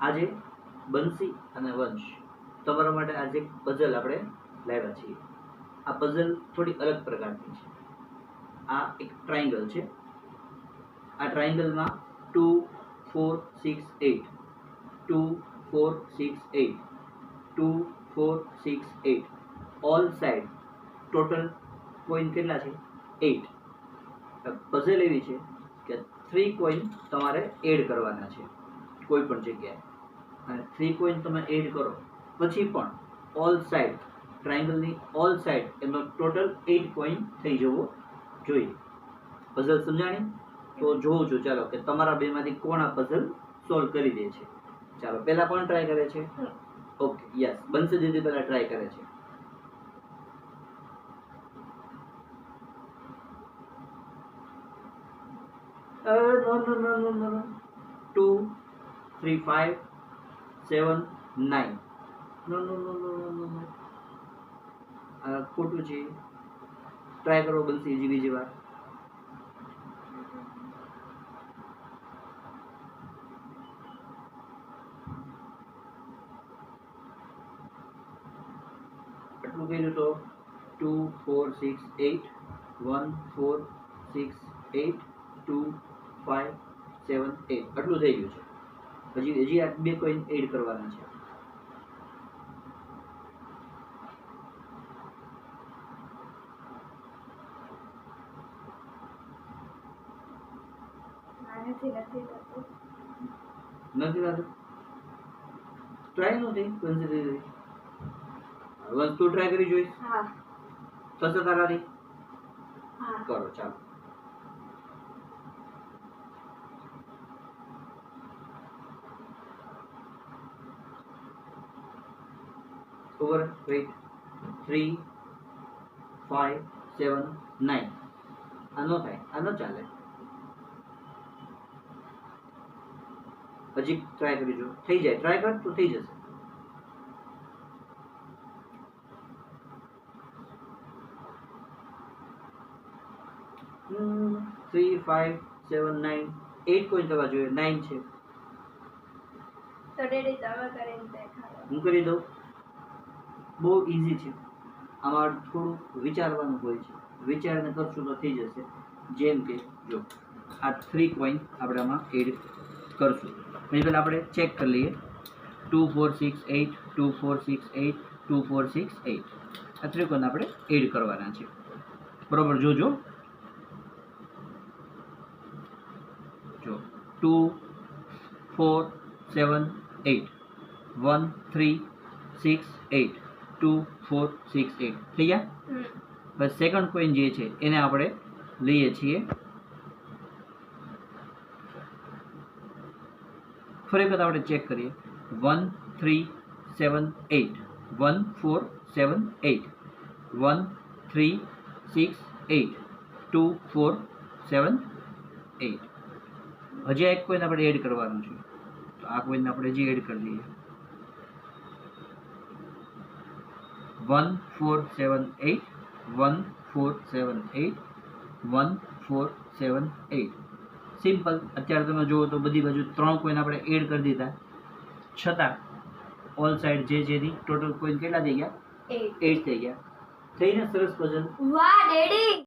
આજે બંસી અને વંશ તમારા માટે આજે એક પઝલ આપણે લાવ્યા છીએ. આ પઝલ થોડી અલગ પ્રકારની છે. આ એક ટ્રાયંગલ છે. આ ટ્રાયંગલમાં 2 4 6 8 2 4 6 8 2 4 6 8 ઓલ સાઇડ ટોટલ કોઈન કેટલા છે? 8. પઝલ એવી છે કે 3 કોઈન તમારે એડ કરવાના છે કોઈ પણ જગ્યાએ, અને 3 કોઈન તમે એડ કરો પછી પણ ઓલ સાઇડ ટ્રાયંગલની ઓલ સાઇડ એનો ટોટલ 8 કોઈન થઈ જવો જોઈએ. પઝલ સમજાણી? તો જોઉં છું ચાલો કે તમારા બેમાંથી કોણ આ પઝલ સોલ્વ કરી દે છે. ચાલો પહેલા કોણ ટ્રાય કરે છે? ઓકે, યસ, બંસી દીદી પહેલા ટ્રાય કરે છે. No. 2 3 5 7 9. No. ખોટું છે. ટ્રાય કરો બંસી બીજી વાર. આટલું કર્યું તો 2 4 6 8 1 4 6 8 2 5 7 8 આટલું થઈ ગયું છે. હજી આ 2 કોઈન એડ કરવાના છે. નથી થતું. ટ્રાય નથી બંસી. વસ્તુ ટ્રાય કરી જોઈશ. થશે તારાથી? કરો ચાલો. Over weight 3 5 7 9. આ નો થાય, આ નો ચાલે. હજી ટ્રાય કરી જો, થઈ જાય. ટ્રાય કર તો થઈ જશે. Hmm, 3 5 7 9 8 કોઈન થવા જોઈએ. 9 છે. તો ડેડી તમે કરીને દેખાડો. હું કરી દઉં. બહુ ઈઝી છે. આમાં થોડું વિચારવાનું હોય છે. વિચારને કરશું તો થઈ જશે. જેમ કે જો આ 3 કોઈન આપણે આમાં એડ કરશું. પહેલાં આપણે ચેક કરી લઈએ. 2 4 6 8 2 4 6 8 2 4 6 8 આ 3 કોઈન આપણે એડ કરવાના છે. બરોબર જોજો. જો 2 4 7 8 1 3 6 8 2 4 6 8 થઈ ગયા. બસ સેકન્ડ કોઈન જે છે એને આપણે લઈએ છીએ. ફરી વખત આપણે ચેક કરીએ. 1 3 7 8 1 4 7 8 1 3 6 8 2 4 7 8. હજી એક કોઈન આપણે એડ કરવાનું છે. તો આ કોઈન આપણે હજી એડ કરી દઈએ. 1 4 7 8 1 4 7 8 1 4 7 8. સિમ્પલ. અત્યારે તમે જુઓ તો બધી બાજુ 3 કોઈન આપણે એડ કરી દીધા, છતાં ઓલ સાઈડ જે જેની ટોટલ કોઈન કેટલા થઈ ગયા? 8 થઈ ગયા. થઈને સરસ પઝલ. વાહ ડેડી.